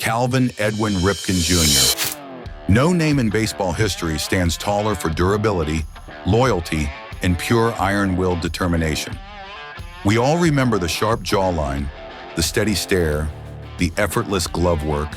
Calvin Edwin Ripken Jr. No name in baseball history stands taller for durability, loyalty, and pure iron-willed determination. We all remember the sharp jawline, the steady stare, the effortless glove work,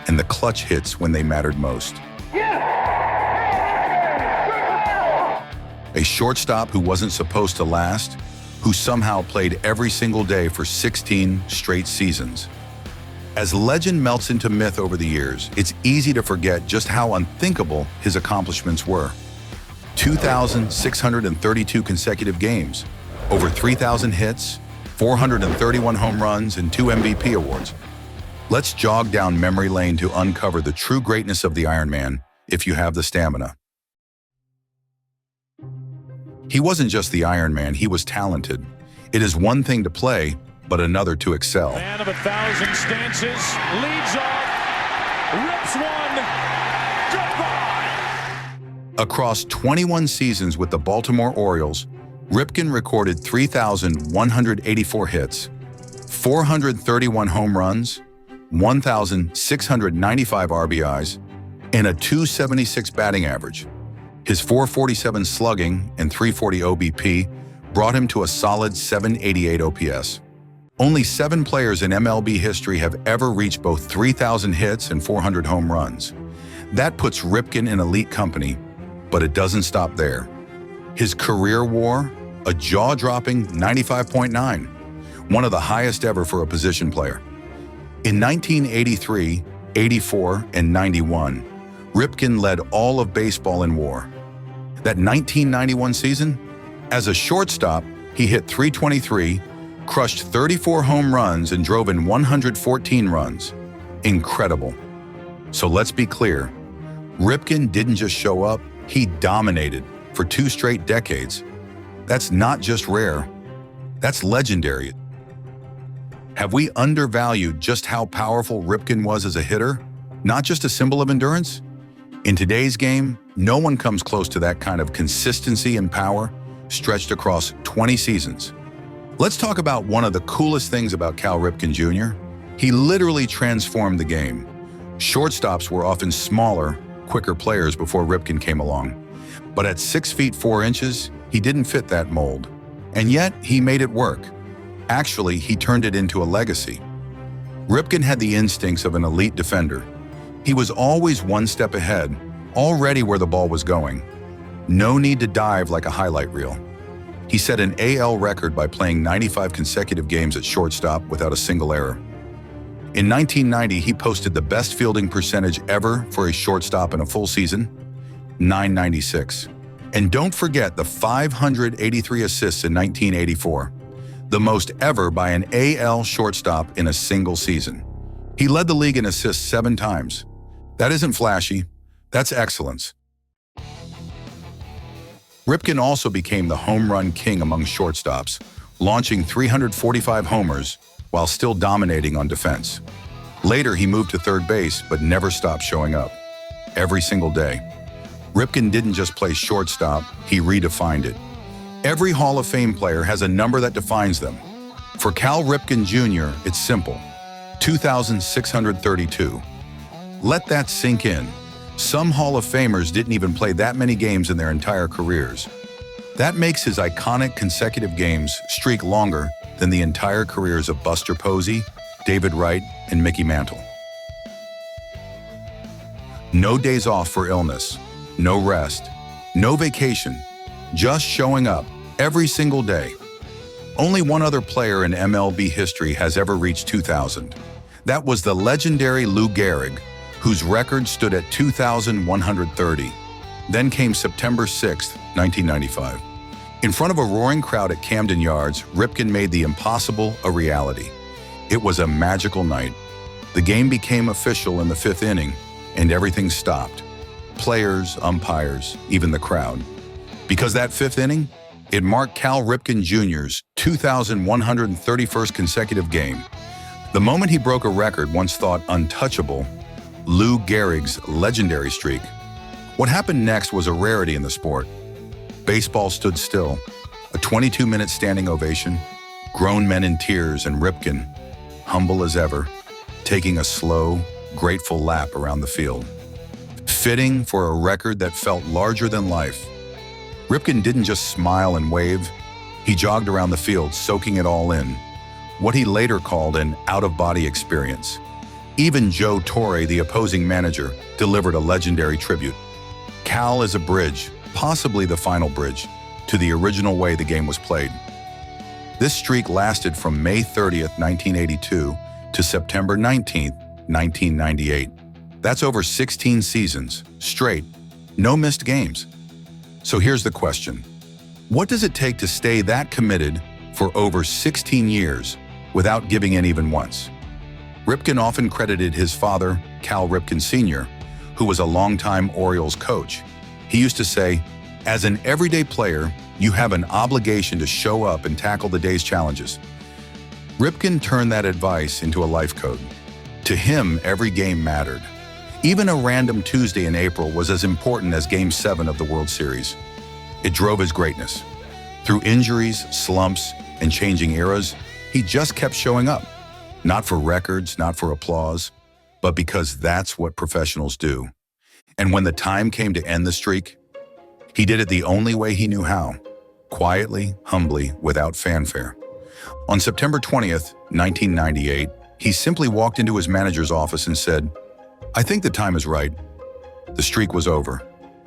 and the clutch hits when they mattered most. A shortstop who wasn't supposed to last, who somehow played every single day for 16 straight seasons. As legend melts into myth over the years, it's easy to forget just how unthinkable his accomplishments were. 2,632 consecutive games, over 3,000 hits, 431 home runs, and 2 MVP awards. Let's jog down memory lane to uncover the true greatness of the Iron Man, if you have the stamina. He wasn't just the Iron Man, he was talented. It is one thing to play, but another to excel. Man of 1,000 stances, leads off, rips one, goodbye! Across 21 seasons with the Baltimore Orioles, Ripken recorded 3,184 hits, 431 home runs, 1,695 RBIs, and a .276 batting average. His .447 slugging and .340 OBP brought him to a solid .788 OPS. Only 7 players in MLB history have ever reached both 3,000 hits and 400 home runs. That puts Ripken in elite company, but it doesn't stop there. His career WAR, a jaw-dropping 95.9, one of the highest ever for a position player. In 1983, 84, and 91, Ripken led all of baseball in WAR. That 1991 season, as a shortstop, he hit .323, crushed 34 home runs, and drove in 114 runs. Incredible. So let's be clear, Ripken didn't just show up, he dominated for 2 straight decades. That's not just rare, that's legendary. Have we undervalued just how powerful Ripken was as a hitter? Not just a symbol of endurance? In today's game, no one comes close to that kind of consistency and power stretched across 20 seasons. Let's talk about one of the coolest things about Cal Ripken Jr. He literally transformed the game. Shortstops were often smaller, quicker players before Ripken came along. But at 6 feet 4 inches, he didn't fit that mold. And yet, he made it work. Actually, he turned it into a legacy. Ripken had the instincts of an elite defender. He was always one step ahead, already where the ball was going. No need to dive like a highlight reel. He set an AL record by playing 95 consecutive games at shortstop without a single error. In 1990, he posted the best fielding percentage ever for a shortstop in a full season, .996. And don't forget the 583 assists in 1984, the most ever by an AL shortstop in a single season. He led the league in assists 7 times. That isn't flashy, that's excellence. Ripken also became the home run king among shortstops, launching 345 homers while still dominating on defense. Later, he moved to third base, but never stopped showing up. Every single day. Ripken didn't just play shortstop, he redefined it. Every Hall of Fame player has a number that defines them. For Cal Ripken Jr., it's simple, 2,632. Let that sink in. Some Hall of Famers didn't even play that many games in their entire careers. That makes his iconic consecutive games streak longer than the entire careers of Buster Posey, David Wright, and Mickey Mantle. No days off for illness, no rest, no vacation, just showing up every single day. Only one other player in MLB history has ever reached 2,000. That was the legendary Lou Gehrig, whose record stood at 2,130. Then came September 6, 1995. In front of a roaring crowd at Camden Yards, Ripken made the impossible a reality. It was a magical night. The game became official in the 5th inning, and everything stopped. Players, umpires, even the crowd. Because that 5th inning, it marked Cal Ripken Jr.'s 2,131st consecutive game. The moment he broke a record once thought untouchable, Lou Gehrig's legendary streak. What happened next was a rarity in the sport. Baseball stood still, a 22-minute standing ovation, grown men in tears, and Ripken, humble as ever, taking a slow, grateful lap around the field. Fitting for a record that felt larger than life. Ripken didn't just smile and wave. He jogged around the field, soaking it all in, what he later called an out-of-body experience. Even Joe Torre, the opposing manager, delivered a legendary tribute. Cal is a bridge, possibly the final bridge, to the original way the game was played. This streak lasted from May 30th, 1982 to September 19th, 1998. That's over 16 seasons, straight, no missed games. So here's the question. What does it take to stay that committed for over 16 years without giving in even once? Ripken often credited his father, Cal Ripken Sr., who was a longtime Orioles coach. He used to say, "As an everyday player, you have an obligation to show up and tackle the day's challenges." Ripken turned that advice into a life code. To him, every game mattered. Even a random Tuesday in April was as important as Game 7 of the World Series. It drove his greatness. Through injuries, slumps, and changing eras, he just kept showing up. Not for records, not for applause, but because that's what professionals do. And when the time came to end the streak, he did it the only way he knew how, quietly, humbly, without fanfare. On September 20th, 1998, he simply walked into his manager's office and said, "I think the time is right." The streak was over,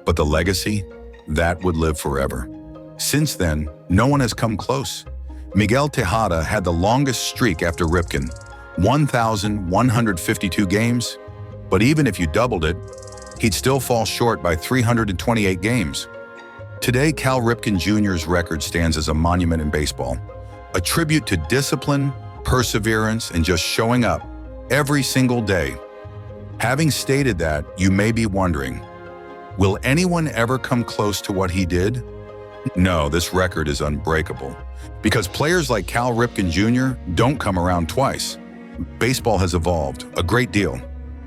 but the legacy, that would live forever. Since then, no one has come close. Miguel Tejada had the longest streak after Ripken, 1,152 games, but even if you doubled it, he'd still fall short by 328 games. Today, Cal Ripken Jr.'s record stands as a monument in baseball, a tribute to discipline, perseverance, and just showing up every single day. Having stated that, you may be wondering, will anyone ever come close to what he did? No, this record is unbreakable. Because players like Cal Ripken Jr. don't come around twice. Baseball has evolved a great deal.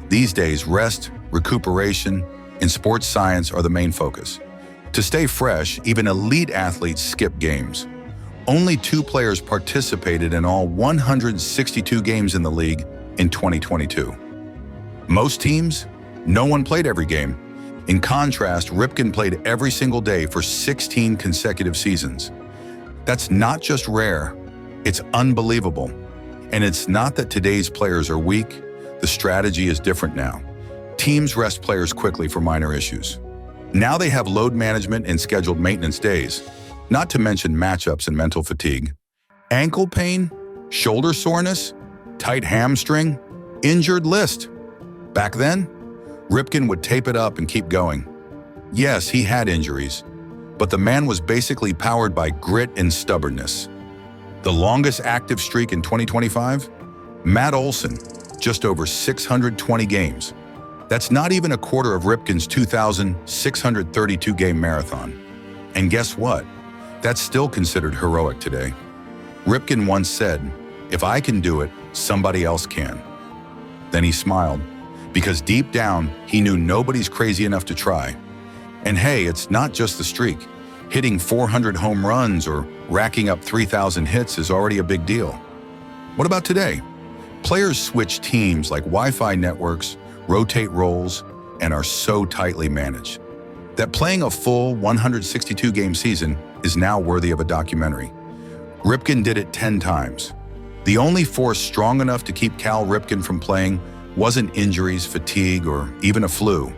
These days, rest, recuperation, and sports science are the main focus. To stay fresh, even elite athletes skip games. Only 2 players participated in all 162 games in the league in 2022. Most teams, no one played every game. In contrast, Ripken played every single day for 16 consecutive seasons. That's not just rare, it's unbelievable. And it's not that today's players are weak, the strategy is different now. Teams rest players quickly for minor issues. Now they have load management and scheduled maintenance days, not to mention matchups and mental fatigue. Ankle pain, shoulder soreness, tight hamstring, injured list. Back then, Ripken would tape it up and keep going. Yes, he had injuries, but the man was basically powered by grit and stubbornness. The longest active streak in 2025? Matt Olson, just over 620 games. That's not even a quarter of Ripken's 2,632-game marathon. And guess what? That's still considered heroic today. Ripken once said, "If I can do it, somebody else can." Then he smiled, because deep down, he knew nobody's crazy enough to try. And hey, it's not just the streak. Hitting 400 home runs or racking up 3,000 hits is already a big deal. What about today? Players switch teams like Wi-Fi networks, rotate roles, and are so tightly managed that playing a full 162-game season is now worthy of a documentary. Ripken did it 10 times. The only force strong enough to keep Cal Ripken from playing wasn't injuries, fatigue, or even a flu.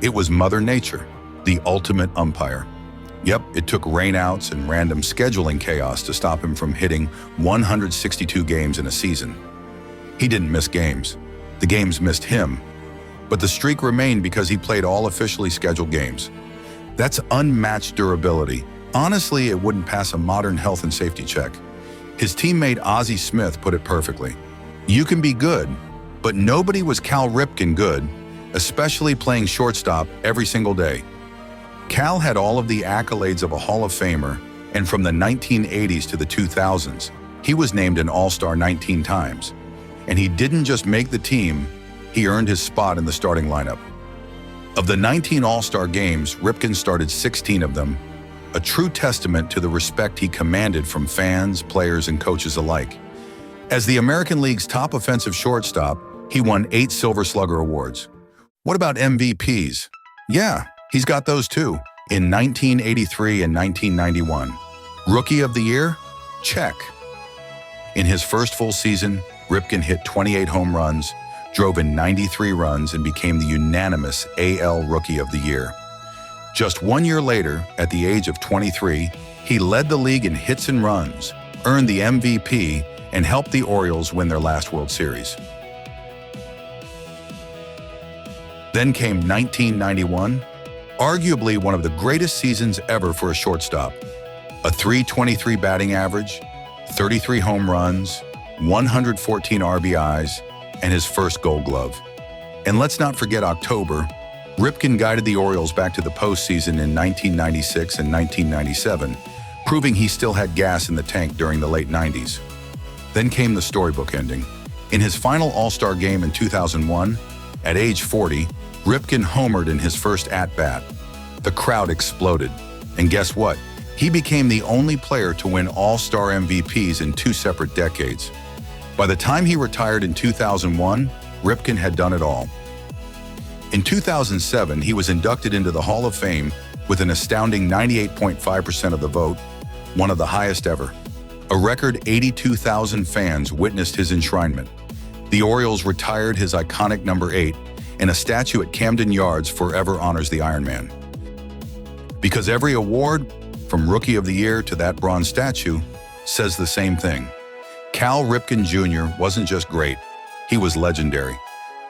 It was Mother Nature, the ultimate umpire. Yep, it took rainouts and random scheduling chaos to stop him from hitting 162 games in a season. He didn't miss games. The games missed him. But the streak remained because he played all officially scheduled games. That's unmatched durability. Honestly, it wouldn't pass a modern health and safety check. His teammate Ozzie Smith put it perfectly. You can be good, but nobody was Cal Ripken good, especially playing shortstop every single day. Cal had all of the accolades of a Hall of Famer, and from the 1980s to the 2000s, he was named an All-Star 19 times. And he didn't just make the team, he earned his spot in the starting lineup. Of the 19 All-Star games, Ripken started 16 of them, a true testament to the respect he commanded from fans, players, and coaches alike. As the American League's top offensive shortstop, He won 8 Silver Slugger awards. What about MVPs? Yeah, he's got those too, in 1983 and 1991. Rookie of the Year? Check. In his first full season, Ripken hit 28 home runs, drove in 93 runs, and became the unanimous AL Rookie of the Year. Just 1 year later, at the age of 23, he led the league in hits and runs, earned the MVP, and helped the Orioles win their last World Series. Then came 1991, arguably one of the greatest seasons ever for a shortstop. A .323 batting average, 33 home runs, 114 RBIs, and his first Gold Glove. And let's not forget October. Ripken guided the Orioles back to the postseason in 1996 and 1997, proving he still had gas in the tank during the late 90s. Then came the storybook ending. In his final All-Star game in 2001, at age 40, Ripken homered in his first at-bat. The crowd exploded. And guess what? He became the only player to win All-Star MVPs in 2 separate decades. By the time he retired in 2001, Ripken had done it all. In 2007, he was inducted into the Hall of Fame with an astounding 98.5% of the vote, one of the highest ever. A record 82,000 fans witnessed his enshrinement. The Orioles retired his iconic number 8, and a statue at Camden Yards forever honors the Iron Man. Because every award, from Rookie of the Year to that bronze statue, says the same thing. Cal Ripken Jr. wasn't just great, he was legendary.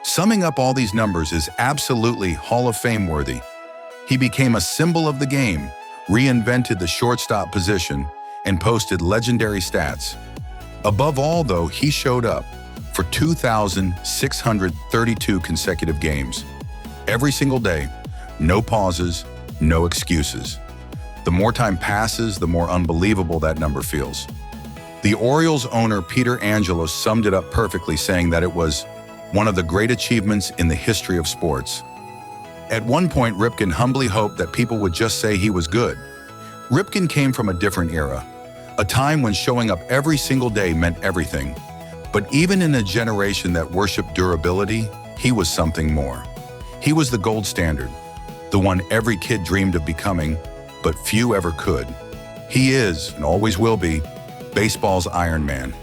Summing up all these numbers is absolutely Hall of Fame worthy. He became a symbol of the game, reinvented the shortstop position, and posted legendary stats. Above all, though, he showed up for 2,632 consecutive games. Every single day, no pauses, no excuses. The more time passes, the more unbelievable that number feels. The Orioles owner Peter Angelos summed it up perfectly, saying that it was one of the great achievements in the history of sports. At one point, Ripken humbly hoped that people would just say he was good. Ripken came from a different era, a time when showing up every single day meant everything. But even in a generation that worshiped durability, he was something more. He was the gold standard, the one every kid dreamed of becoming, but few ever could. He is, and always will be, baseball's Iron Man.